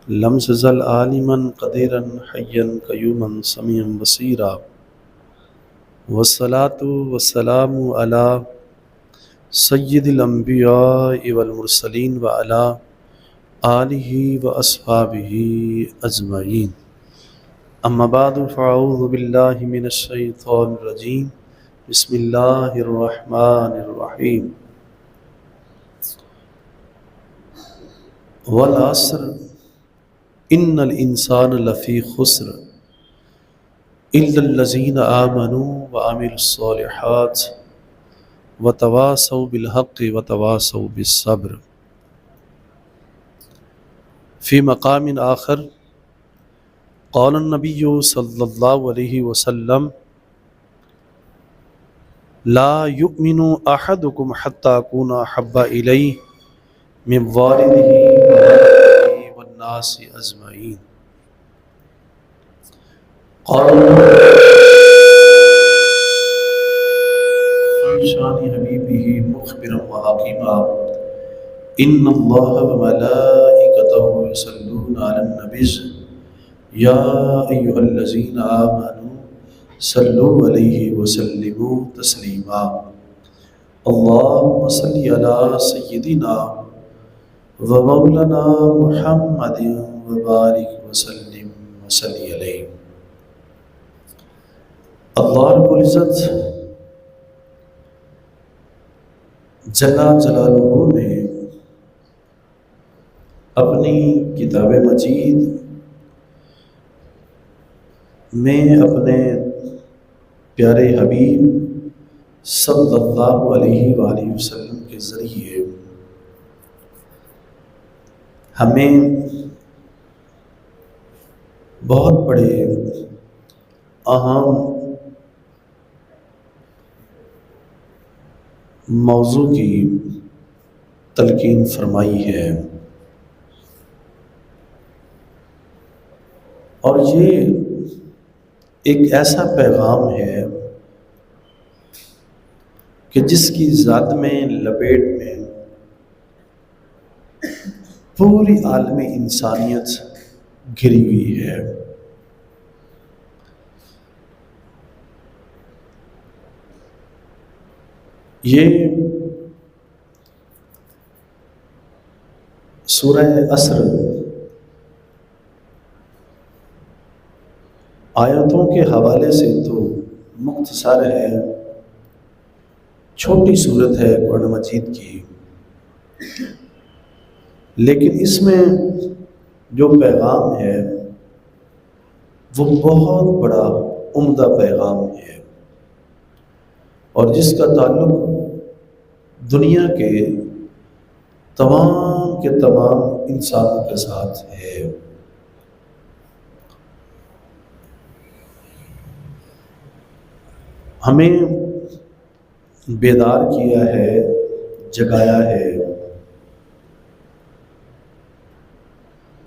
لم تزل عالما قديرا حيا قيوما سميعا بصيرا والصلاة والسلام على سيد الأنبياء والمرسلين وعلى آله وأصحابه أجمعين. أما بعد فأعوذ بالله من الشيطان الرجيم. بسم الله الرحمن الرحيم. والعصر ان الانسان لفی خسر الا الذین آمنوا وعملوا الصالحات وتواصوا بالحق وتواصوا بالصبر. فی مقام آخر قال النبی صلی اللہ علیہ وسلم لا یؤمن احدکم حتی اکون احب الیہ من والدہ وولدہ والناس اجمعین. قال شان حبیبہ مخبرا وحکیما ان اللہ وملائکتہ یصلون علی النبی یا ایھا الذین آمنوا صلوا علیہ وسلموا تسلیما. اللہم صل علی سیدنا ومولانا محمد وبارک وسلم وصلی علیہ. اللہ رب العزت جل جلالہ نے اپنی کتاب مجید میں اپنے پیارے حبیب صلی اللہ علیہ وآلہ وسلم کے ذریعے ہمیں بہت بڑے اہم موضوع کی تلقین فرمائی ہے، اور یہ ایک ایسا پیغام ہے کہ جس کی ذات میں لپیٹ میں پوری عالم انسانیت گھری ہوئی ہے. یہ سورہ عصر آیتوں کے حوالے سے تو مختصر ہے، چھوٹی صورت ہے قرآن مجید کی، لیکن اس میں جو پیغام ہے وہ بہت بڑا عمدہ پیغام ہے، اور جس کا تعلق دنیا کے تمام انسانوں کے ساتھ ہے. ہمیں بیدار کیا ہے، جگایا ہے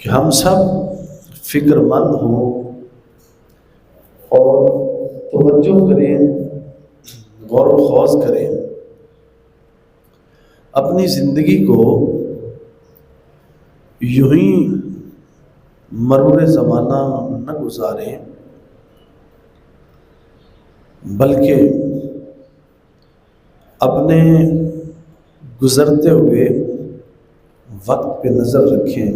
کہ ہم سب فکر مند ہوں اور توجہ کریں، غور و خوض کریں، اپنی زندگی کو یوں ہی مرور زمانہ نہ گزاریں، بلکہ اپنے گزرتے ہوئے وقت پہ نظر رکھیں.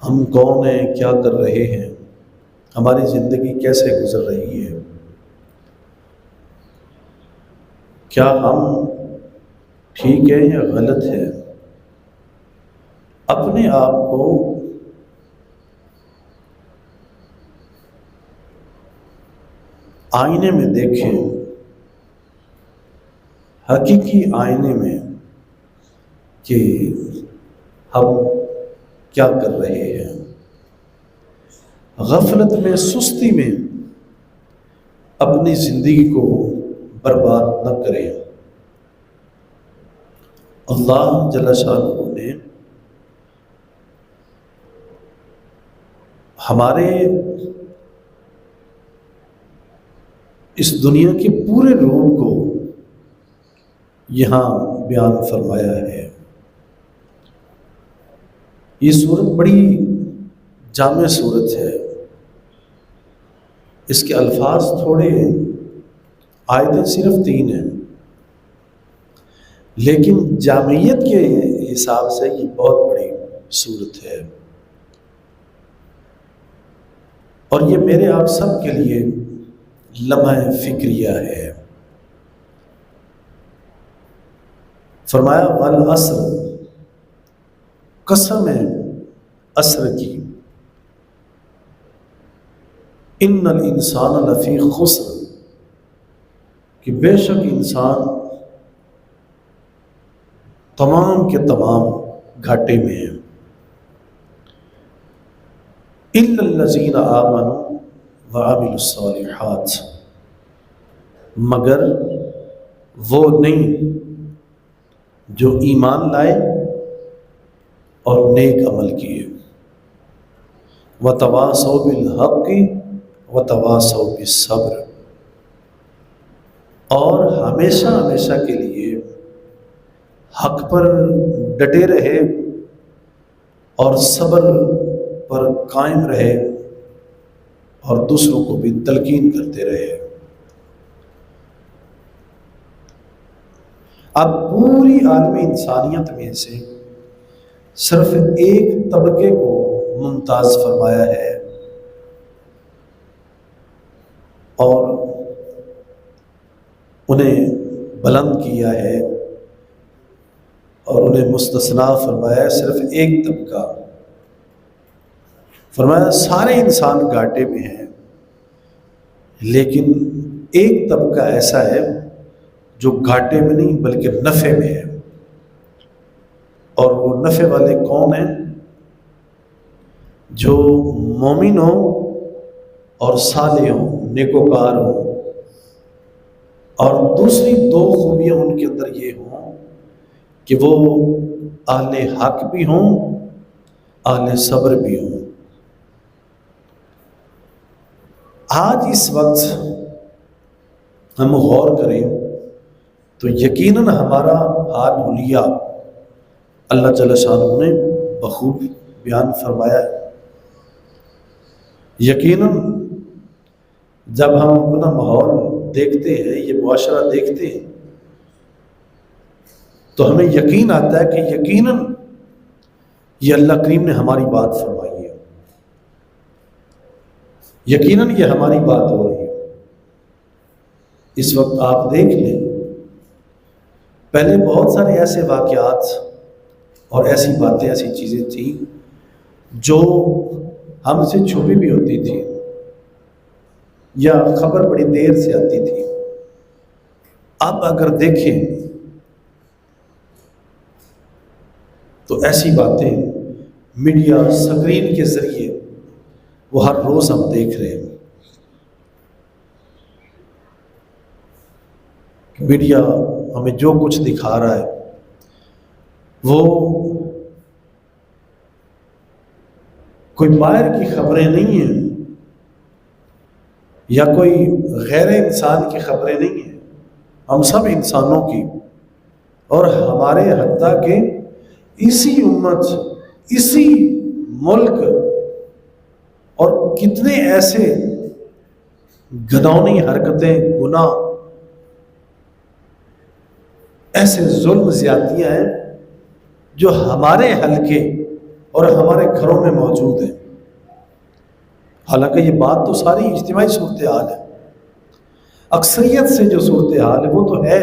ہم کون ہیں، کیا کر رہے ہیں، ہماری زندگی کیسے گزر رہی ہے، کیا ہم ٹھیک ہے یا غلط ہے. اپنے آپ کو آئینے میں دیکھیں، حقیقی آئینے میں، کہ ہم کیا کر رہے ہیں. غفلت میں، سستی میں اپنی زندگی کو برباد نہ کریں. اللہ جل شانہ نے ہمارے اس دنیا کے پورے روح کو یہاں بیان فرمایا ہے. یہ صورت بڑی جامع صورت ہے، اس کے الفاظ تھوڑے ہیں، آیتیں صرف 3 ہیں، لیکن جامعیت کے حساب سے یہ بہت بڑی صورت ہے، اور یہ میرے آپ سب کے لیے لمحہ فکریہ ہے۔ فرمایا والعصر، قسم ہے عصر کی، ان الانسان لفی خسر، کہ بے شک انسان تمام کے تمام گھاٹے میں ہیں، الا الذین آمنوا وعملوا الصالحات، مگر وہ نہیں جو ایمان لائے اور نیک عمل کیے، وتواصوا بالحق وتواصوا بالصبر، اور ہمیشہ ہمیشہ کے لیے حق پر ڈٹے رہے اور صبر پر قائم رہے اور دوسروں کو بھی تلقین کرتے رہے۔ اب پوری عالمی انسانیت میں سے صرف ایک طبقے کو ممتاز فرمایا ہے اور انہیں بلند کیا ہے اور انہیں مستثنا فرمایا ہے، صرف ایک طبقہ۔ فرمایا سارے انسان گھاٹے میں ہیں، لیکن ایک طبقہ ایسا ہے جو گھاٹے میں نہیں بلکہ نفع میں ہے، اور وہ نفع والے کون ہیں؟ جو مومن ہوں اور صالح ہوں، نیکوکار ہوں، اور دوسری 2 خوبیاں ان کے اندر یہ ہوں کہ وہ اہل حق بھی ہوں، اہل صبر بھی ہوں۔ آج اس وقت ہم غور کریں تو یقیناً ہمارا حال حلیہ اللہ جل شانہ نے بخوب بیان فرمایا ہے۔ یقیناً جب ہم اپنا ماحول دیکھتے ہیں، یہ معاشرہ دیکھتے ہیں، تو ہمیں یقین آتا ہے کہ یقیناً یہ اللہ کریم نے ہماری بات فرمائی ہے، یقیناً یہ ہماری بات ہو رہی ہے۔ اس وقت آپ دیکھ لیں، پہلے بہت سارے ایسے واقعات اور ایسی باتیں، ایسی چیزیں تھیں جو ہم سے چھپی بھی ہوتی تھی یا خبر بڑی دیر سے آتی تھی۔ اب اگر دیکھیں تو ایسی باتیں میڈیا اسکرین کے ذریعے وہ ہر روز ہم دیکھ رہے ہیں۔ میڈیا ہمیں جو کچھ دکھا رہا ہے وہ کوئی باہر کی خبریں نہیں ہیں یا کوئی غیر انسان کی خبریں نہیں ہیں، ہم سب انسانوں کی، اور ہمارے حتیٰ کہ اسی امت، اسی ملک، اور کتنے ایسے گھناؤنی حرکتیں، گناہ، ایسے ظلم زیادتیاں ہیں جو ہمارے حلقے اور ہمارے گھروں میں موجود ہیں۔ حالانکہ یہ بات تو ساری اجتماعی صورتحال ہے، اکثریت سے جو صورتحال ہے وہ تو ہے،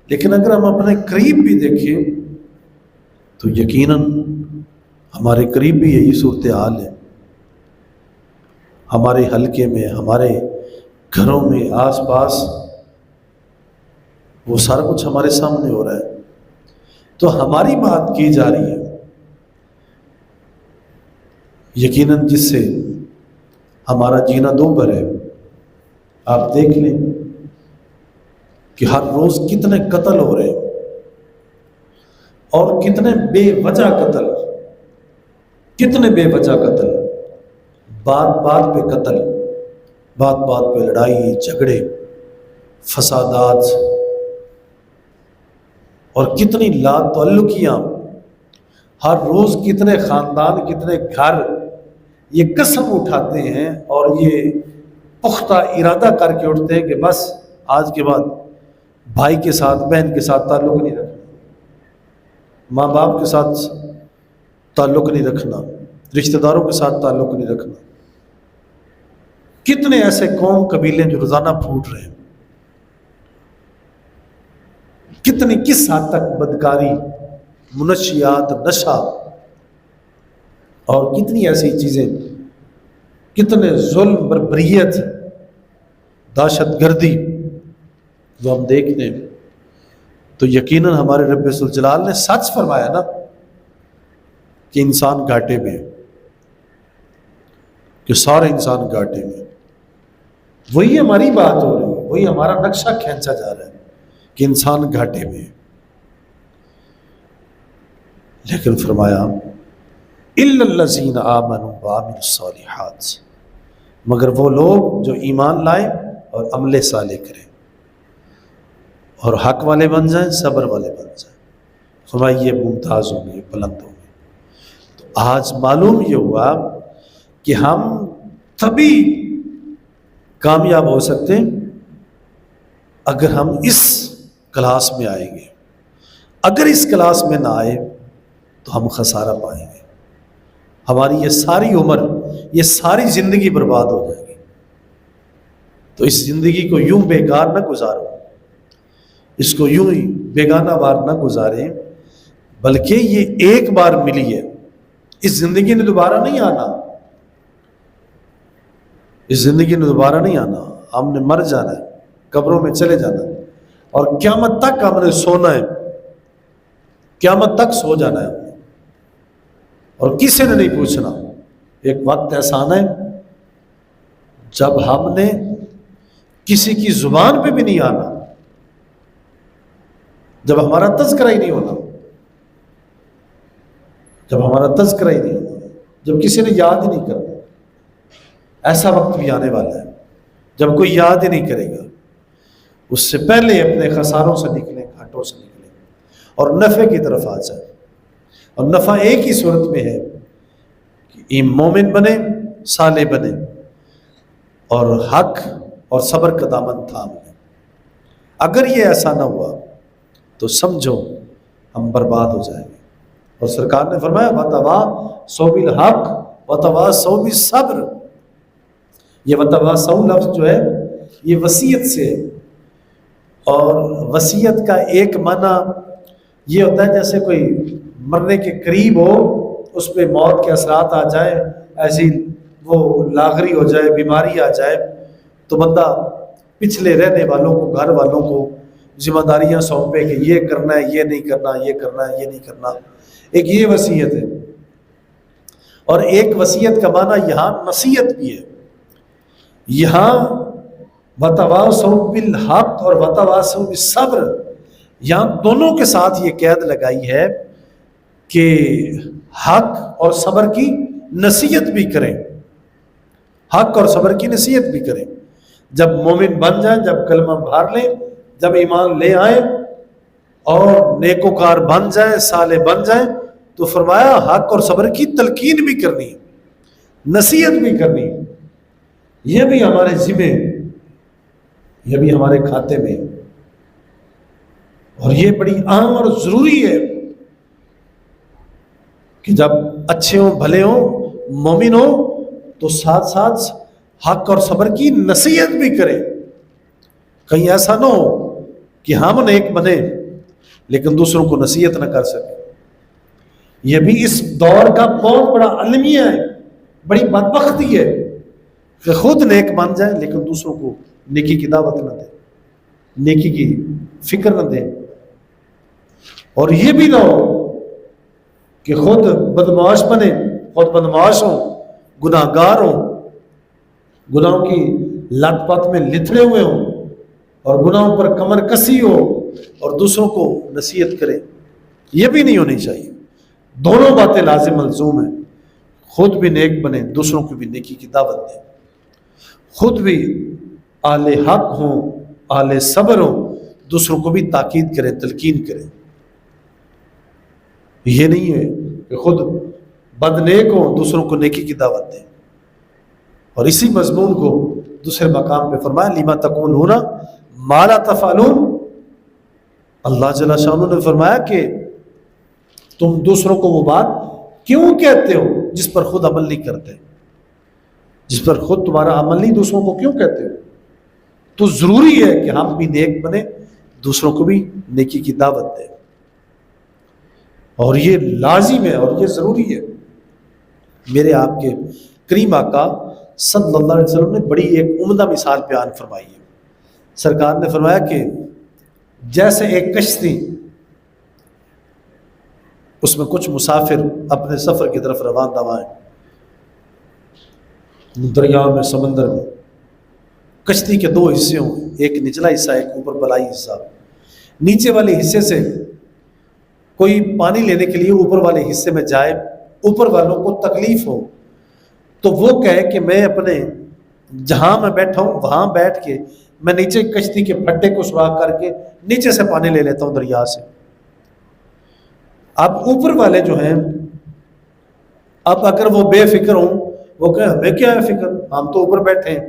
لیکن اگر ہم اپنے قریب بھی دیکھیں تو یقیناً ہمارے قریب بھی یہی صورتحال ہے۔ ہمارے حلقے میں، ہمارے گھروں میں، آس پاس وہ سارا کچھ ہمارے سامنے ہو رہا ہے، تو ہماری بات کی جا رہی ہے۔ یقیناً جس سے ہمارا جینا دوبھر ہے۔ آپ دیکھ لیں کہ ہر روز کتنے قتل ہو رہے ہیں اور کتنے بے وجہ قتل، کتنے بے وجہ قتل، بات بات پہ قتل، بات بات پہ لڑائی جھگڑے، فسادات، اور کتنی لا تعلقیاں ہر روز کتنے خاندان، کتنے گھر یہ قسم اٹھاتے ہیں اور یہ پختہ ارادہ کر کے اٹھتے ہیں کہ بس آج کے بعد بھائی کے ساتھ، بہن کے ساتھ تعلق نہیں رکھنا، ماں باپ کے ساتھ تعلق نہیں رکھنا، رشتہ داروں کے ساتھ تعلق نہیں رکھنا۔ کتنے ایسے قوم قبیلے جو روزانہ پھوٹ رہے ہیں، کتنی کس حد تک بدکاری، منشیات، نشہ اور کتنی ایسی چیزیں، کتنے ظلم، بربریت، دہشت گردی جو ہم دیکھتے ہیں، تو یقیناً ہمارے رب ذوالجلال نے سچ فرمایا نا کہ انسان گھاٹے میں ہے، کہ سارے انسان گھاٹے میں۔ وہی ہماری بات ہو رہی ہے، وہی ہمارا نقشہ کھینچا جا رہا ہے کہ انسان گھاٹے میں ہے۔ لیکن فرمایا الا الذین آمنوا وعملوا الصالحات، مگر وہ لوگ جو ایمان لائیں اور عمل صالح کریں اور حق والے بن جائیں، صبر والے بن جائیں، فرمایا یہ ممتاز ہوں گے، بلند ہوں گے۔ تو آج معلوم یہ ہوا کہ ہم تبھی کامیاب ہو سکتے ہیں اگر ہم اس کلاس میں آئیں گے۔ اگر اس کلاس میں نہ آئے تو ہم خسارہ پائیں گے، ہماری یہ ساری عمر، یہ ساری زندگی برباد ہو جائے گی۔ تو اس زندگی کو یوں بیکار نہ گزارو، اس کو یوں ہی بیگانہ بار نہ گزاریں، بلکہ یہ ایک بار ملی ہے، اس زندگی نے دوبارہ نہیں آنا، اس زندگی نے دوبارہ نہیں آنا۔ ہم نے مر جانا ہے، قبروں میں چلے جانا ہے، اور قیامت تک ہم نے سونا ہے، قیامت تک سو جانا ہے، اور کسی نے نہیں پوچھنا۔ ایک وقت ایسا آنا ہے جب ہم نے کسی کی زبان پہ بھی نہیں آنا، جب ہمارا تذکرہ ہی نہیں ہونا، جب ہمارا تذکرہ ہی نہیں ہونا، جب کسی نے یاد ہی نہیں کرنا۔ ایسا وقت بھی آنے والا ہے جب کوئی یاد ہی نہیں کرے گا۔ اس سے پہلے اپنے خساروں سے نکلیں، گھاٹوں سے نکلیں اور نفع کی طرف آ جائیں۔ اور نفع ایک ہی صورت میں ہے کہ مومن بنے، صالح بنے اور حق اور صبر کا دامن تھام لیں۔ اگر یہ ایسا نہ ہوا تو سمجھو ہم برباد ہو جائیں گے۔ اور سرکار نے فرمایا وَتَوَاصَوْا بِالْحَقِّ وَتَوَاصَوْا بِالصَّبْرِ۔ یہ وَتَوَاصَوْا لفظ جو ہے یہ وصیت سے ہے، اور وصیت کا ایک معنی یہ ہوتا ہے جیسے کوئی مرنے کے قریب ہو، اس پہ موت کے اثرات آ جائیں، ایسی وہ لاغری ہو جائے، بیماری آ جائے، تو بندہ پچھلے رہنے والوں کو، گھر والوں کو ذمہ داریاں سونپے کہ یہ کرنا ہے، یہ نہیں کرنا، یہ کرنا ہے، یہ نہیں کرنا۔ ایک یہ وصیت ہے، اور ایک وصیت کا معنی یہاں نصیحت بھی ہے۔ یہاں وَتَوَاصَوْا بِالْحَقِّ اور وَتَوَاصَوْا بِالصَّبْرِ، یہاں دونوں کے ساتھ یہ قید لگائی ہے کہ حق اور صبر کی نصیحت بھی کریں، حق اور صبر کی نصیحت بھی کریں۔ جب مومن بن جائیں، جب کلمہ بھار لیں، جب ایمان لے آئیں اور نیکوکار بن جائیں، صالح بن جائیں، تو فرمایا حق اور صبر کی تلقین بھی کرنی ہے، نصیحت بھی کرنی ہے۔ یہ بھی ہمارے ذمہ، یہ بھی ہمارے کھاتے میں، اور یہ بڑی اہم اور ضروری ہے کہ جب اچھے ہوں، بھلے ہوں، مومن ہوں، تو ساتھ ساتھ حق اور صبر کی نصیحت بھی کریں۔ کہیں ایسا نہ ہو کہ ہم نیک بنے لیکن دوسروں کو نصیحت نہ کر سکیں۔ یہ بھی اس دور کا بہت بڑا المیہ ہے، بڑی بدبختی ہے کہ خود نیک بن جائیں لیکن دوسروں کو نیکی کی دعوت نہ دیں، نیکی کی فکر نہ دیں۔ اور یہ بھی نہ ہو کہ خود بدمعاش بنے، خود بدمعاش ہوں، گناہ گار ہوں، گناہوں کی لت پت میں لتھڑے ہوئے ہوں، اور گناہوں پر کمر کسی ہو اور دوسروں کو نصیحت کرے۔ یہ بھی نہیں ہونی چاہیے۔ دونوں باتیں لازم ملزوم ہیں، خود بھی نیک بنے، دوسروں کو بھی نیکی کی دعوت دیں، خود بھی اہل حق ہوں، اہل صبر ہوں، دوسروں کو بھی تاکید کریں، تلقین کریں۔ یہ نہیں ہے کہ خود بد نیک ہوں، دوسروں کو نیکی کی دعوت دیں۔ اور اسی مضمون کو دوسرے مقام پہ فرمایا لما تقولون ما لا تفعلون۔ اللہ جل شانہ نے فرمایا کہ تم دوسروں کو وہ بات کیوں کہتے ہو جس پر خود عمل نہیں کرتے، جس پر خود تمہارا عمل نہیں، دوسروں کو کیوں کہتے ہو؟ تو ضروری ہے کہ ہم بھی نیک بنے، دوسروں کو بھی نیکی کی دعوت دیں، اور یہ لازم ہے اور یہ ضروری ہے۔ میرے آپ کے کریم آقا صلی اللہ علیہ وسلم نے بڑی ایک عمدہ مثال بیان فرمائی ہے۔ سرکار نے فرمایا کہ جیسے ایک کشتی، اس میں کچھ مسافر اپنے سفر کی طرف روان دوائیں دریا میں، سمندر میں، کشتی کے دو حصے ہوں، ایک نچلا حصہ، ایک اوپر بلائی حصہ۔ نیچے والے حصے سے کوئی پانی لینے کے لیے اوپر والے حصے میں جائے، اوپر والوں کو تکلیف ہو تو وہ کہے کہ میں اپنے جہاں میں بیٹھا ہوں وہاں بیٹھ کے میں نیچے کشتی کے پھٹے کو سوراخ کر کے نیچے سے پانی لے لیتا ہوں دریا سے۔ اب اوپر والے جو ہیں، اب اگر وہ بے فکر ہوں، وہ کہیں ہمیں کیا ہے فکر، ہم تو اوپر بیٹھے ہیں،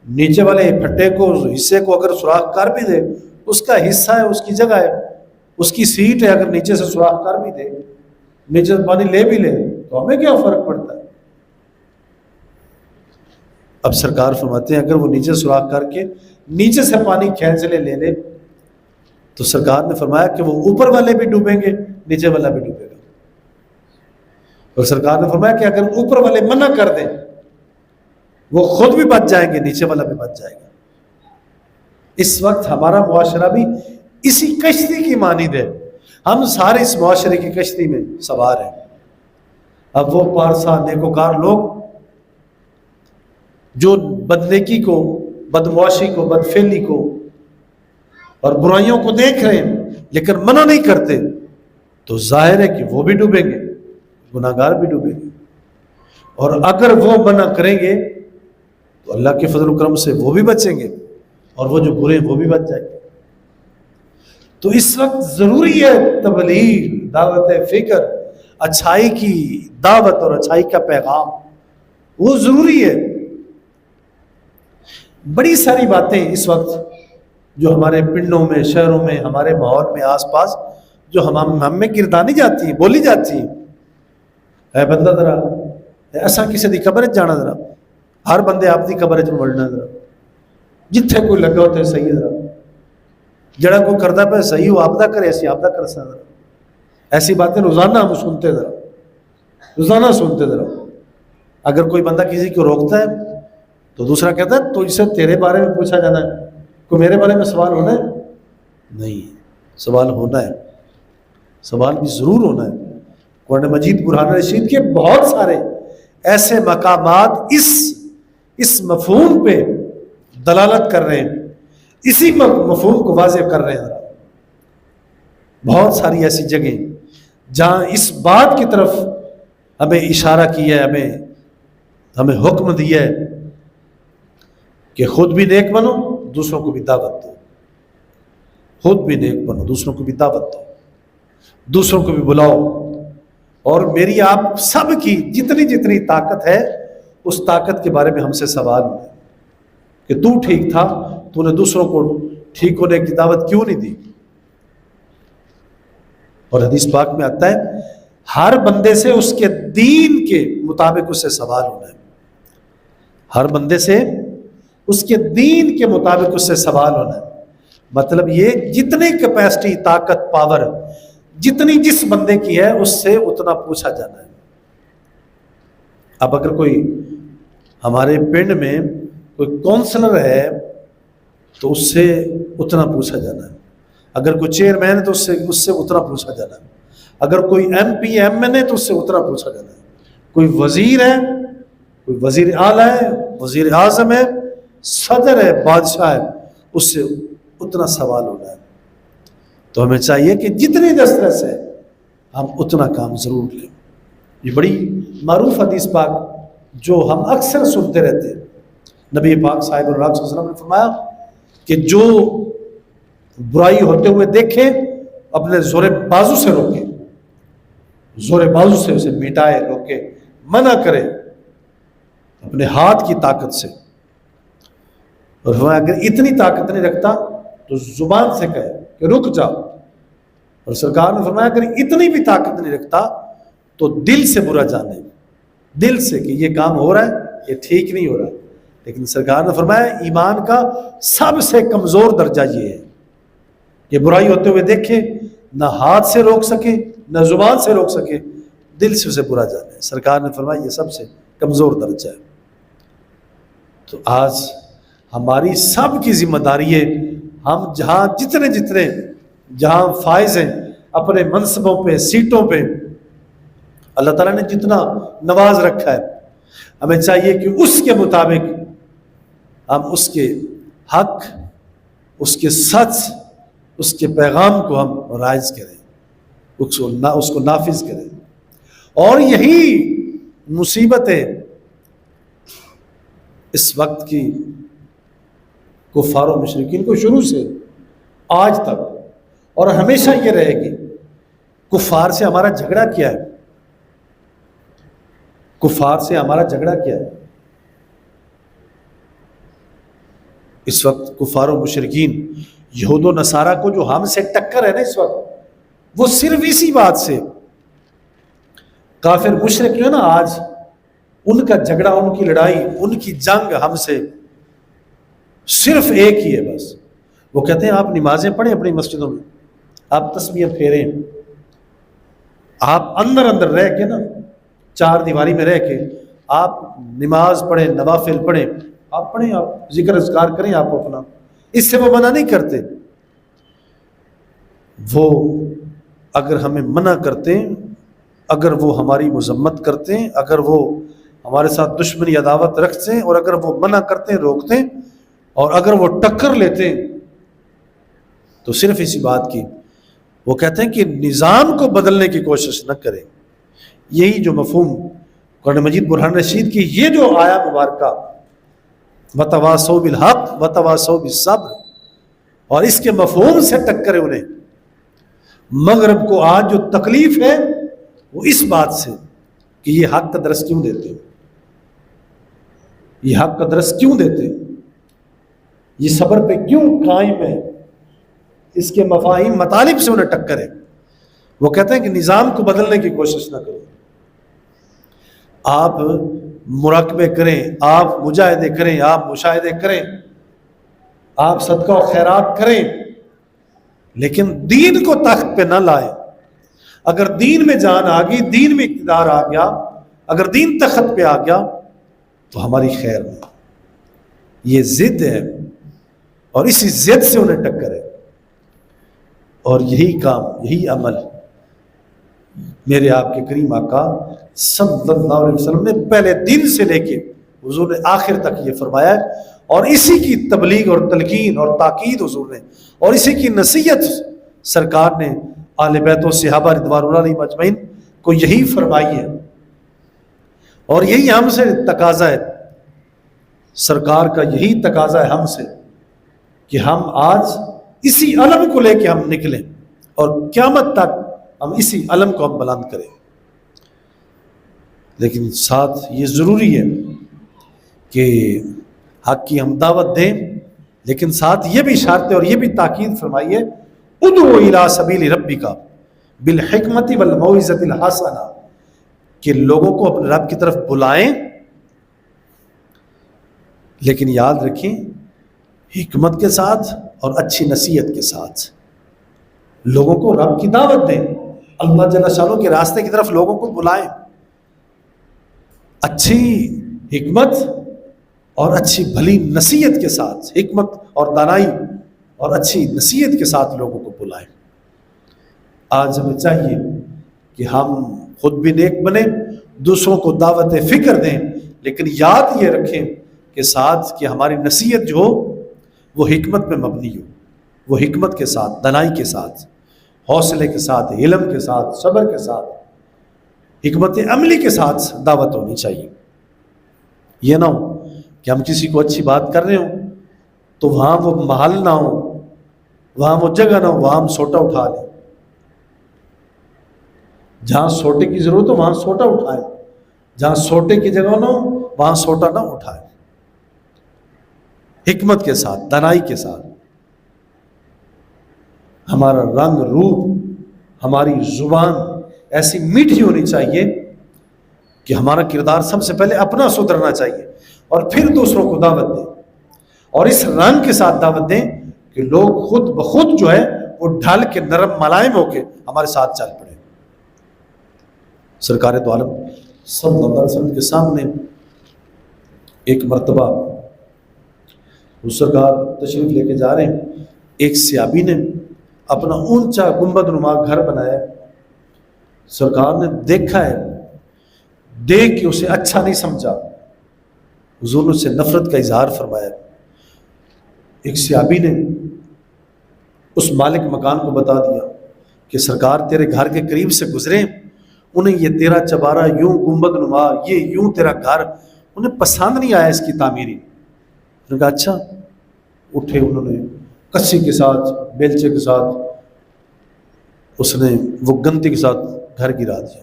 نیچے والے پھٹے کو، حصے کو اگر سوراخ کر بھی دے، اس کا حصہ ہے، اس کی جگہ ہے، اس کی سیٹ ہے، اگر نیچے سے سوراخ کر بھی دے، نیچے سے پانی لے بھی لے تو ہمیں کیا فرق پڑتا ہے؟ اب سرکار فرماتے ہیں اگر وہ نیچے سوراخ کر کے نیچے سے پانی کھینچ لے لے تو سرکار نے فرمایا کہ وہ اوپر والے بھی ڈوبیں گے، نیچے والا بھی ڈوبے گا۔ اور سرکار نے فرمایا کہ اگر اوپر والے منع کر دیں وہ خود بھی بچ جائیں گے، نیچے والا بھی بچ جائے گا۔ اس وقت ہمارا معاشرہ بھی اسی کشتی کی مانند ہے، ہم سارے اس معاشرے کی کشتی میں سوار ہیں۔ اب وہ پارسا نیکوکار لوگ جو بدنیکی کو، بدمعاشی کو، بدفعلی کو اور برائیوں کو دیکھ رہے ہیں لیکن منع نہیں کرتے، تو ظاہر ہے کہ وہ بھی ڈوبیں گے، گناہ گار بھی ڈوبیں گے۔ اور اگر وہ منع کریں گے تو اللہ کے فضل و کرم سے وہ بھی بچیں گے، اور وہ جو برے ہیں وہ بھی بچ جائیں گے۔ تو اس وقت ضروری ہے تبلیغ، دعوت فکر، اچھائی کی دعوت اور اچھائی کا پیغام، وہ ضروری ہے۔ بڑی ساری باتیں اس وقت جو ہمارے پنڈوں میں، شہروں میں، ہمارے ماحول میں، آس پاس جو ہم میں گردانی جاتی ہیں، بولی جاتی ہیں، اے بندہ ذرا ایسا کسی دی قبر جانا، ذرا ہر بندے آپ دی قبر چ مڑنا، ذرا جتھے کوئی لگا ہوتا ہے صحیح، ذرا جڑا کوئی کرتا پہ صحیح ہو آپ دا کرے، ایسی آپ دا کر سا، ذرا ایسی باتیں روزانہ ہم سنتے، ذرا روزانہ سنتے۔ ذرا اگر کوئی بندہ کسی کو روکتا ہے تو دوسرا کہتا ہے تو اسے تیرے بارے میں پوچھا جانا ہے، کوئی میرے بارے میں سوال ہونا ہے؟ نہیں، سوال ہونا ہے، سوال بھی ضرور ہونا ہے۔ قرآن مجید برہان رشید کے بہت سارے ایسے مقامات اس مفہوم پہ دلالت کر رہے ہیں، اسی مفہوم کو واضح کر رہے ہیں۔ بہت ساری ایسی جگہیں جہاں اس بات کی طرف ہمیں اشارہ کیا ہے، ہمیں حکم دیا ہے کہ خود بھی نیک بنو، دوسروں کو بھی دعوت دو، خود بھی نیک بنو، دوسروں کو بھی دعوت دو، دوسروں کو بھی بلاؤ۔ اور میری آپ سب کی جتنی طاقت ہے، اس طاقت کے بارے میں ہم سے سوال ہے کہ تو ٹھیک تھا، تو نے دوسروں کو ٹھیک ہونے کی دعوت کیوں نہیں دی؟ اور حدیث پاک میں آتا ہے ہر بندے سے اس کے دین کے مطابق اس سے سوال ہونا ہے، ہر بندے سے اس کے دین کے مطابق اس سے سوال ہونا ہے۔ مطلب یہ جتنی کیپیسٹی، طاقت، پاور جتنی جس بندے کی ہے اس سے اتنا پوچھا جانا ہے۔ اب اگر کوئی ہمارے پنڈ میں کوئی کونسلر ہے تو اس سے اتنا پوچھا جانا ہے، اگر کوئی چیئرمین ہے تو اس سے اتنا پوچھا جانا ہے، اگر کوئی ایم پی ایم این ہے تو اس سے اتنا پوچھا جانا ہے، کوئی وزیر ہے، کوئی وزیر اعلیٰ ہے، وزیر اعظم ہے، صدر ہے، بادشاہ ہے، اس سے اتنا سوال ہونا ہے۔ تو ہمیں چاہیے کہ جتنی دسترس ہے ہم اتنا کام ضرور لیں۔ یہ بڑی معروف حدیث پاک جو ہم اکثر سنتے رہتے ہیں، نبی پاک صاحب اللہ علیہ وسلم نے فرمایا کہ جو برائی ہوتے ہوئے دیکھے اپنے زور بازو سے روکے، زور بازو سے اسے مٹائے، روکے، منع کرے اپنے ہاتھ کی طاقت سے. اور فرمایا اگر اتنی طاقت نہیں رکھتا تو زبان سے کہے کہ رک جا. اور سرکار نے فرمایا اگر اتنی بھی طاقت نہیں رکھتا تو دل سے برا جانے، دل سے کہ یہ کام ہو رہا ہے، یہ ٹھیک نہیں ہو رہا. لیکن سرکار نے فرمایا ایمان کا سب سے کمزور درجہ یہ ہے کہ برائی ہوتے ہوئے دیکھے، نہ ہاتھ سے روک سکے نہ زبان سے روک سکے، دل سے اسے برا جانے. سرکار نے فرمایا یہ سب سے کمزور درجہ ہے. تو آج ہماری سب کی ذمہ داری ہے، ہم جہاں جہاں فائز ہیں اپنے منصبوں پہ، سیٹوں پہ، اللہ تعالیٰ نے جتنا نواز رکھا ہے، ہمیں چاہیے کہ اس کے مطابق ہم اس کے حق، اس کے سچ، اس کے پیغام کو ہم رائج کریں، اس کو نافذ کریں. اور یہی مصیبتیں اس وقت کی کفار و مشرکین کو شروع سے آج تک اور ہمیشہ یہ رہے گی. کفار سے ہمارا جھگڑا کیا ہے؟ کفار سے ہمارا جھگڑا کیا ہے؟ اس وقت کفار و مشرکین، یہود و نصارہ کو جو ہم سے ٹکر ہے نا اس وقت، وہ صرف اسی بات سے. کافر مشرک جو ہے نا آج، ان کا جھگڑا، ان کی لڑائی، ان کی جنگ ہم سے صرف ایک ہی ہے بس. وہ کہتے ہیں آپ نمازیں پڑھیں اپنی مسجدوں میں، آپ تسبیح پھیریں، آپ اندر رہ کے نا، چار دیواری میں رہ کے آپ نماز پڑھیں، نوافل پڑھیں، آپ پڑھیں، آپ ذکر اذکار کریں، آپ اپنا. اس سے وہ منع نہیں کرتے. وہ اگر ہمیں منع کرتے ہیں، اگر وہ ہماری مذمت کرتے ہیں، اگر وہ ہمارے ساتھ دشمنی عداوت رکھتے ہیں، اور اگر وہ منع کرتے ہیں، روکتے ہیں، اور اگر وہ ٹکر لیتے ہیں، تو صرف اسی بات کی وہ کہتے ہیں کہ نظام کو بدلنے کی کوشش نہ کریں. یہی جو مفہوم قرآن مجید برہان رشید کی یہ جو آیا مبارکہ وَتَوَاصَوْا بِالْحَقِّ وَتَوَاصَوْا بِالصَّبْرِ، اور اس کے مفہوم سے ٹکرے انہیں. مغرب کو آج جو تکلیف ہے وہ اس بات سے کہ یہ حق کا درس کیوں دیتے، یہ حق کا درس کیوں دیتے، یہ صبر پہ کیوں قائم ہے، اس کے مفاہیم مطالب سے انہیں ٹکر ہے. وہ کہتے ہیں کہ نظام کو بدلنے کی کوشش نہ کرو، آپ مراقبے کریں، آپ مجاہدے کریں، آپ مشاہدے کریں، آپ صدقہ و خیرات کریں، لیکن دین کو تخت پہ نہ لائیں. اگر دین میں جان آ گئی، دین میں اقتدار آ گیا، اگر دین تخت پہ آ گیا تو ہماری خیر میں. یہ ضد ہے اور اسی ضد سے انہیں ٹکر ہے. اور یہی کام، یہی عمل میرے آپ کے کریم آقا صلی اللہ علیہ وسلم نے پہلے دن سے لے کے حضور نے آخر تک یہ فرمایا ہے. اور اسی کی تبلیغ اور تلقین اور تاکید حضور نے، اور اسی کی نصیحت سرکار نے آل بیت و صحابہ رضوان اللہ علیہم اجمعین کو یہی فرمائی ہے. اور یہی ہم سے تقاضا ہے، سرکار کا یہی تقاضا ہے ہم سے کہ ہم آج اسی علم کو لے کے ہم نکلیں اور قیامت تک ہم اسی علم کو ہم بلند کریں. لیکن ساتھ یہ ضروری ہے کہ حق کی ہم دعوت دیں، لیکن ساتھ یہ بھی اشارت اور یہ بھی تاکید فرمائی ہے ادعو الی سبیل ربک بالحکمت والموعظۃ الحسنہ، کہ لوگوں کو اپنے رب کی طرف بلائیں، لیکن یاد رکھیں حکمت کے ساتھ اور اچھی نصیحت کے ساتھ. لوگوں کو رب کی دعوت دیں، اللہ جل شانہ کے راستے کی طرف لوگوں کو بلائیں، اچھی حکمت اور اچھی بھلی نصیحت کے ساتھ، حکمت اور دانائی اور اچھی نصیحت کے ساتھ لوگوں کو بلائیں. آج ہمیں چاہیے کہ ہم خود بھی نیک بنیں، دوسروں کو دعوت فکر دیں، لیکن یاد یہ رکھیں کہ ساتھ کہ ہماری نصیحت جو ہو وہ حکمت میں مبنی ہو، وہ حکمت کے ساتھ، دانائی کے ساتھ، حوصلے کے ساتھ، علم کے ساتھ، صبر کے ساتھ، حکمت عملی کے ساتھ دعوت ہونی چاہیے. یہ نہ ہو کہ ہم کسی کو اچھی بات کر رہے ہوں تو وہاں وہ محل نہ ہو، وہاں وہ جگہ نہ ہو، وہاں ہم سوٹا اٹھا لیں. جہاں سوٹے کی ضرورت ہو وہاں سوٹا اٹھائیں، جہاں سوٹے کی جگہ نہ ہو وہاں سوٹا نہ اٹھائیں، حکمت کے ساتھ، دانائی کے ساتھ۔ ہمارا رنگ روپ، ہماری زبان ایسی میٹھی ہونی چاہیے کہ ہمارا کردار سب سے پہلے اپنا سدھرنا چاہیے اور پھر دوسروں کو دعوت دیں، اور اس رنگ کے ساتھ دعوت دیں کہ لوگ خود بخود جو ہے وہ ڈھل کے نرم ملائم ہو کے ہمارے ساتھ چل پڑے۔ سرکار دو عالم صلی اللہ علیہ وسلم کے سامنے ایک مرتبہ وہ سرکار تشریف لے کے جا رہے ہیں، ایک صحابی نے اپنا اونچا گنبد نما گھر بنایا، سرکار نے دیکھا ہے، دیکھ کے اسے اچھا نہیں سمجھا، حضور نے اسے نفرت کا اظہار فرمایا۔ ایک صحابی نے اس مالک مکان کو بتا دیا کہ سرکار تیرے گھر کے قریب سے گزرے، انہیں یہ تیرا چبارہ یوں گنبد نما، یہ یوں تیرا گھر انہیں پسند نہیں آیا اس کی تعمیری۔ انہوں نے کہا اچھا، اٹھے، انہوں نے کسی کے ساتھ، بیلچے کے ساتھ اس نے وہ گنتی کے ساتھ گھر گرا دیا۔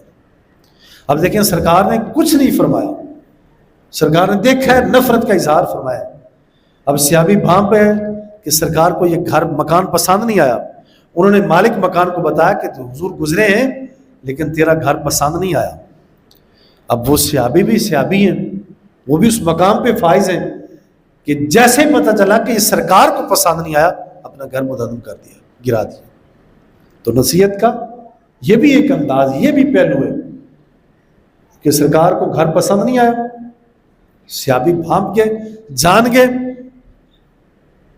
اب دیکھیں سرکار نے کچھ نہیں فرمایا، سرکار نے دیکھا ہے، نفرت کا اظہار فرمایا۔ اب صحابی بھانپ ہے کہ سرکار کو یہ گھر مکان پسند نہیں آیا، انہوں نے مالک مکان کو بتایا کہ حضور گزرے ہیں لیکن تیرا گھر پسند نہیں آیا۔ اب وہ صحابی بھی صحابی ہیں، وہ بھی اس مقام پہ فائز ہیں کہ جیسے ہی پتہ چلا کہ یہ سرکار کو پسند نہیں آیا، اپنا گھر منہدم کر دیا، گرا دیا۔ تو نصیحت کا یہ بھی ایک انداز، یہ بھی پہلو ہے کہ سرکار کو گھر پسند نہیں آیا، صحابی بھانپ گئے، جان گئے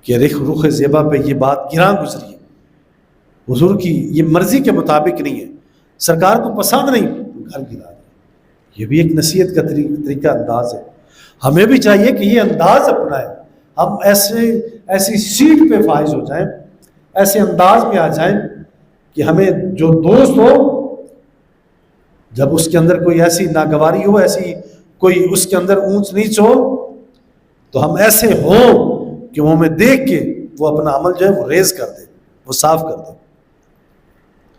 کہ رخ زیبا پہ یہ بات گراں گزری ہے، حضور کی یہ مرضی کے مطابق نہیں ہے، سرکار کو پسند نہیں، گھر گرا دیا۔ یہ بھی ایک نصیحت کا طریقہ انداز ہے۔ ہمیں بھی چاہیے کہ یہ انداز اپنائیں، ہم ایسی سیٹ پہ فائز ہو جائیں، ایسے انداز میں آ جائیں کہ ہمیں جو دوست ہو، جب اس کے اندر کوئی ایسی ناگواری ہو، ایسی کوئی اس کے اندر اونچ نیچ ہو، تو ہم ایسے ہوں کہ وہ ہمیں دیکھ کے وہ اپنا عمل جو ہے وہ ریز کر دے، وہ صاف کر دے۔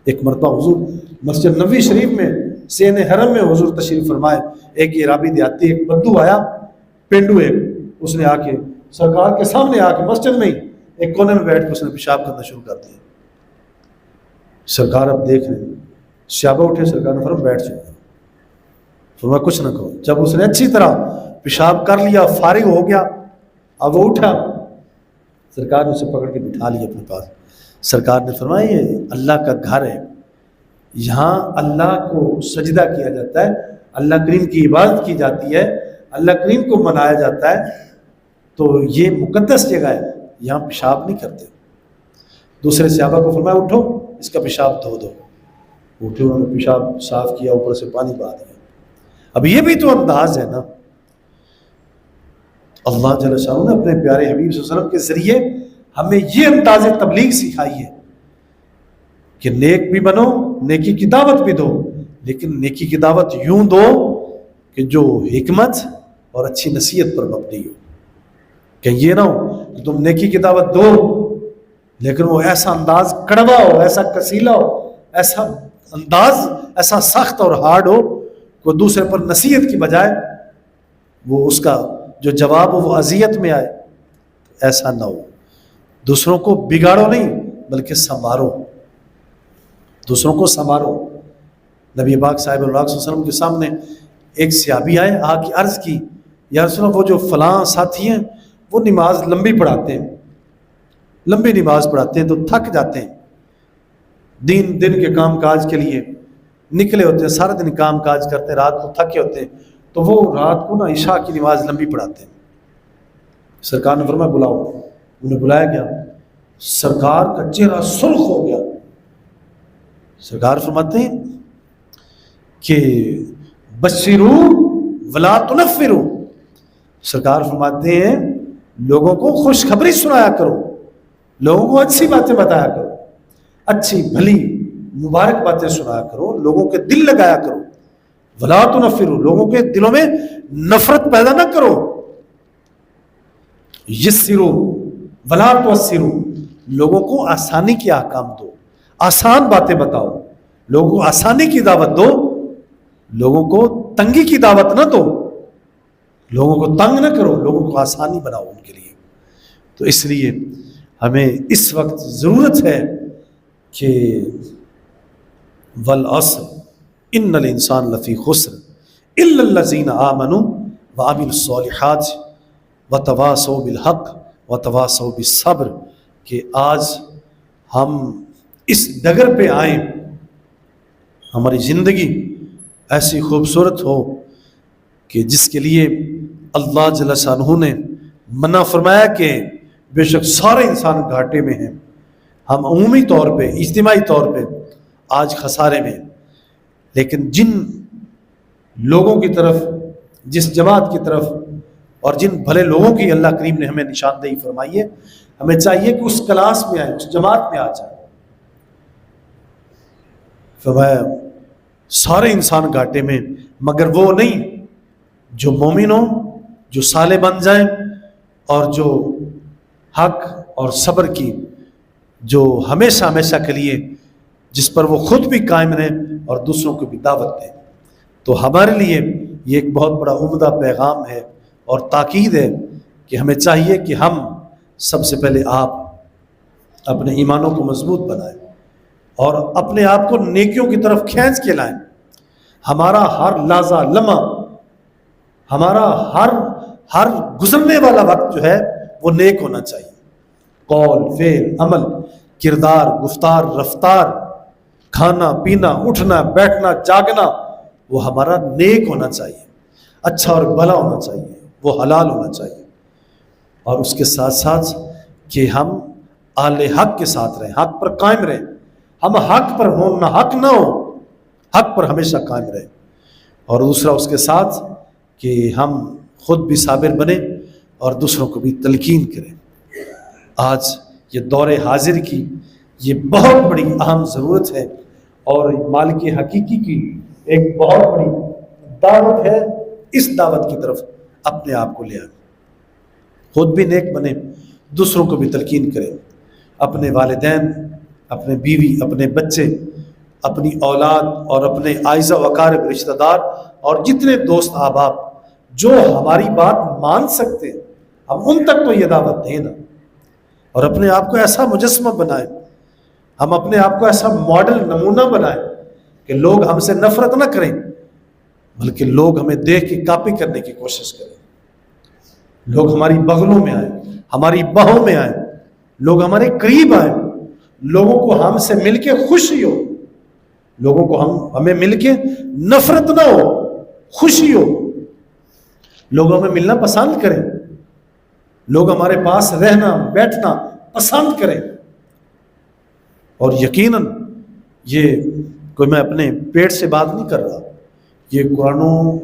ایک مرتبہ حضور مسجد نبوی شریف میں سین حرم میں حضور تشریف فرمائے، ایک عرابی دیہاتی، ایک بدو آیا، پینڈو ایک، اس نے آ کے سرکار کے سامنے آ کے مسجد میں ہی ایک کونے میں بیٹھ کے اس نے پیشاب کرنا شروع کر دیا۔ سرکار اب دیکھ رہے ہیں، صحابہ اٹھے، سرکار نے فرمایا بیٹھ جاؤ، فرمایا کچھ نہ کہو۔ جب اس نے اچھی طرح پیشاب کر لیا، فارغ ہو گیا، اب وہ اٹھا، سرکار نے اسے پکڑ کے بٹھا لیا اپنے پاس۔ سرکار نے فرمایا یہ اللہ کا گھر ہے، یہاں اللہ کو سجدہ کیا جاتا ہے، اللہ کریم کی عبادت کی جاتی ہے، اللہ کریم کو منایا جاتا ہے، تو یہ مقدس جگہ ہے، یہاں پیشاب نہیں کرتے۔ دوسرے صحابہ کو فرمایا اٹھو، اس کا پیشاب دھو دو۔ اٹھے، انہوں نے پیشاب صاف کیا، اوپر سے پانی بہا دیا۔ اب یہ بھی تو انداز ہے نا۔ اللہ جل شانہ نے اپنے پیارے حبیب صلی اللہ علیہ وسلم کے ذریعے ہمیں یہ انداز تبلیغ سکھائی ہے کہ نیک بھی بنو، نیکی کی دعوت بھی دو، لیکن نیکی کی دعوت یوں دو کہ جو حکمت اور اچھی نصیحت پر مبنی ہو، کہ یہ نہ ہو کہ تم نیکی کی دعوت دو لیکن وہ ایسا انداز کڑوا ہو، ایسا کسیلا ہو، ایسا انداز ایسا سخت اور ہارڈ ہو کہ دوسرے پر نصیحت کی بجائے وہ اس کا جو جواب ہو وہ اذیت میں آئے۔ ایسا نہ ہو، دوسروں کو بگاڑو نہیں بلکہ سنوارو، دوسروں کو سنوارو۔ نبی پاک صاحب اللہ علیہ وسلم کے سامنے ایک صحابی آئے، آ کے عرض کی یا رسول اللہ وہ جو فلاں ساتھی ہیں وہ نماز لمبی پڑھاتے ہیں، لمبی نماز پڑھاتے ہیں تو تھک جاتے ہیں، دن کے کام کاج کے لیے نکلے ہوتے ہیں، سارا دن کام کاج کرتے ہیں، رات کو تھکے ہوتے ہیں، تو وہ رات کو نا عشاء کی نماز لمبی پڑھاتے ہیں۔ سرکار نے فرمایا بلاؤ، انہیں بلایا گیا، سرکار کا چہرہ سرخ ہو گیا۔ سرکار فرماتے ہیں کہ بشرو ولا تنفرو، سرکار فرماتے ہیں لوگوں کو خوشخبری سنایا کرو، لوگوں کو اچھی باتیں بتایا کرو، اچھی بھلی مبارک باتیں سنایا کرو، لوگوں کے دل لگایا کرو، ولا تنفرو، لوگوں کے دلوں میں نفرت پیدا نہ کرو، یسرو ولا تعسرو، لوگوں کو آسانی کے احکام دو، آسان باتیں بتاؤ، لوگوں کو آسانی کی دعوت دو، لوگوں کو تنگی کی دعوت نہ دو، لوگوں کو تنگ نہ کرو، لوگوں کو آسانی بناؤ ان کے لیے۔ تو اس لیے ہمیں اس وقت ضرورت ہے کہ والعصر ان الانسان لفی خسر الا الذین آمنوا وعملوا الصالحات وتواصوا بالحق وتواصوا بالصبر، کہ آج ہم اس ڈگر پہ آئیں، ہماری زندگی ایسی خوبصورت ہو کہ جس کے لیے اللہ جل شانہ نے منع فرمایا کہ بے شک سارے انسان گھاٹے میں ہیں، ہم عمومی طور پہ اجتماعی طور پہ آج خسارے میں، لیکن جن لوگوں کی طرف، جس جماعت کی طرف اور جن بھلے لوگوں کی اللہ کریم نے ہمیں نشاندہی فرمائی ہے، ہمیں چاہیے کہ اس کلاس میں آئیں، اس جماعت میں آ جائیں۔ فرمایا سارے انسان گھاٹے میں مگر وہ نہیں جو مومن ہوں، جو صالح بن جائیں اور جو حق اور صبر کی، جو ہمیشہ ہمیشہ کے لیے جس پر وہ خود بھی قائم رہیں اور دوسروں کو بھی دعوت دیں۔ تو ہمارے لیے یہ ایک بہت بڑا عمدہ پیغام ہے اور تاکید ہے کہ ہمیں چاہیے کہ ہم سب سے پہلے آپ اپنے ایمانوں کو مضبوط بنائیں اور اپنے آپ کو نیکیوں کی طرف کھینچ کے لائیں۔ ہمارا ہر لحظہ لمحہ، ہمارا ہر گزرنے والا وقت جو ہے وہ نیک ہونا چاہیے، قول، فعل، عمل، کردار، گفتار، رفتار، کھانا پینا، اٹھنا بیٹھنا جاگنا، وہ ہمارا نیک ہونا چاہیے، اچھا اور بھلا ہونا چاہیے، وہ حلال ہونا چاہیے، اور اس کے ساتھ ساتھ کہ ہم اہل حق کے ساتھ رہیں، حق پر قائم رہیں، ہم حق پر ہوں، نہ حق نہ ہو، حق پر ہمیشہ قائم رہیں، اور دوسرا اس کے ساتھ کہ ہم خود بھی صابر بنیں اور دوسروں کو بھی تلقین کریں۔ آج یہ دور حاضر کی یہ بہت بڑی اہم ضرورت ہے اور مالک حقیقی کی ایک بہت بڑی دعوت ہے، اس دعوت کی طرف اپنے آپ کو لے آئیں، خود بھی نیک بنیں، دوسروں کو بھی تلقین کریں، اپنے والدین، اپنے بیوی، اپنے بچے، اپنی اولاد اور اپنے اعزا و اقارب رشتہ دار اور جتنے دوست احباب جو ہماری بات مان سکتے ہیں، ہم ان تک تو یہ دعوت دیں نا، اور اپنے آپ کو ایسا مجسمہ بنائیں، ہم اپنے آپ کو ایسا ماڈل نمونہ بنائیں کہ لوگ ہم سے نفرت نہ کریں بلکہ لوگ ہمیں دیکھ کے کاپی کرنے کی کوشش کریں، لوگ ہماری بغلوں میں آئیں، ہماری باہوں میں آئیں، لوگ ہمارے قریب آئیں، لوگوں کو ہم سے مل کے خوشی ہو، لوگوں کو ہمیں مل کے نفرت نہ ہو، خوشی ہو، لوگ ہمیں ملنا پسند کریں، لوگ ہمارے پاس رہنا بیٹھنا پسند کریں۔ اور یقیناً یہ کوئی میں اپنے پیٹ سے بات نہیں کر رہا، یہ قرآن و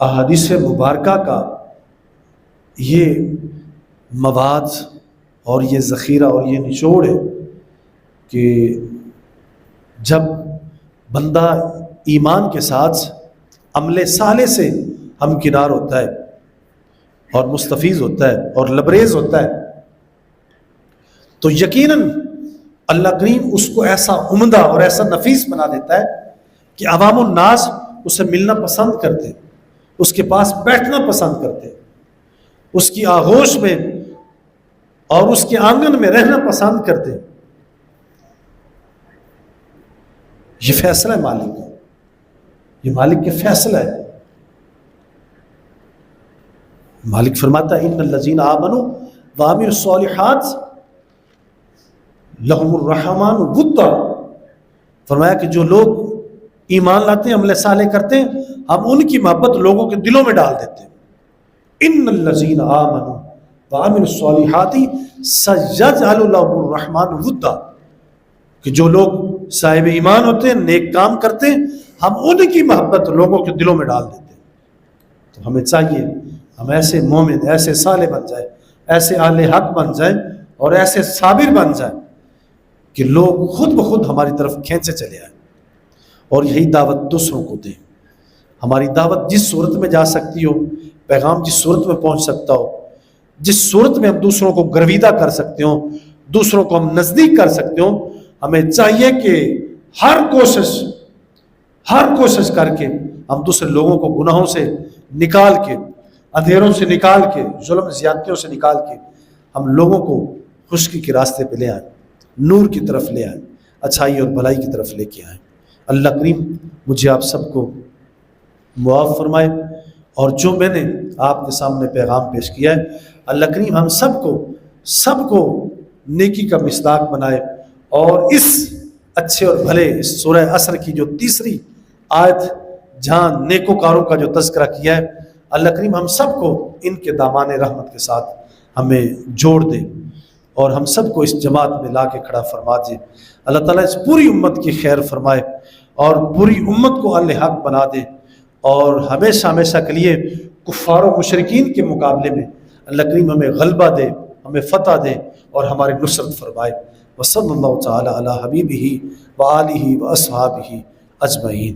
احادیث مبارکہ کا یہ مواد اور یہ ذخیرہ اور یہ نچوڑ ہے کہ جب بندہ ایمان کے ساتھ عمل صالح سے ہمکنار ہوتا ہے اور مستفیض ہوتا ہے اور لبریز ہوتا ہے تو یقیناً اللہ کریم اس کو ایسا عمدہ اور ایسا نفیس بنا دیتا ہے کہ عوام الناس اسے ملنا پسند کرتے، اس کے پاس بیٹھنا پسند کرتے، اس کی آغوش میں اور اس کے آنگن میں رہنا پسند کرتے۔ یہ فیصلہ ہے مالک کا، یہ مالک کے فیصلہ ہے۔ مالک فرماتا ہے ان الذین آمنوا وعملوا الصالحات لہم الرحمن ودا، فرمایا کہ جو لوگ ایمان لاتے ہیں، عمل صالح کرتے ہیں، ہم ان کی محبت لوگوں کے دلوں میں ڈال دیتے ہیں۔ ان الذین آمنوا وعملوا الصالحات سیجعل لهم الرحمن ودا، کہ جو لوگ صاحب ایمان ہوتے ہیں، نیک کام کرتے ہیں، ہم ان کی محبت لوگوں کے دلوں میں ڈال دیتے ہیں۔ تو ہمیں چاہیے ہم ایسے مومن، ایسے صالح بن جائیں، ایسے اہل حق بن جائیں اور ایسے صابر بن جائیں کہ لوگ خود بخود ہماری طرف کھینچے چلے آئیں اور یہی دعوت دوسروں کو دیں۔ ہماری دعوت جس صورت میں جا سکتی ہو، پیغام جس صورت میں پہنچ سکتا ہو، جس صورت میں ہم دوسروں کو گرویدہ کر سکتے ہوں، دوسروں کو ہم نزدیک کر سکتے ہوں، ہمیں چاہیے کہ ہر کوشش کر کے ہم دوسرے لوگوں کو گناہوں سے نکال کے، اندھیروں سے نکال کے، ظلم زیادتیوں سے نکال کے ہم لوگوں کو خشکی کے راستے پہ لے آئیں، نور کی طرف لے آئیں، اچھائی اور بھلائی کی طرف لے کے آئیں۔ اللہ کریم مجھے آپ سب کو معاف فرمائے، اور جو میں نے آپ کے سامنے پیغام پیش کیا ہے، اللہ کریم ہم سب کو نیکی کا مصداق بنائے، اور اس اچھے اور بھلے اس سورہ عصر کی جو تیسری آیت جہاں نیکوکاروں کا جو تذکرہ کیا ہے، اللہ کریم ہم سب کو ان کے دامان رحمت کے ساتھ ہمیں جوڑ دے، اور ہم سب کو اس جماعت میں لا کے کھڑا فرما دے۔ اللہ تعالیٰ اس پوری امت کی خیر فرمائے، اور پوری امت کو اہل حق بنا دے، اور ہمیشہ ہمیشہ کے لیے کفار و مشرکین کے مقابلے میں اللہ کریم ہمیں غلبہ دے، ہمیں فتح دے، اور ہماری نصرت فرمائے۔ وصلی اللہ تعالی علی حبیبہ وآلہ واصحابہ اجمعین۔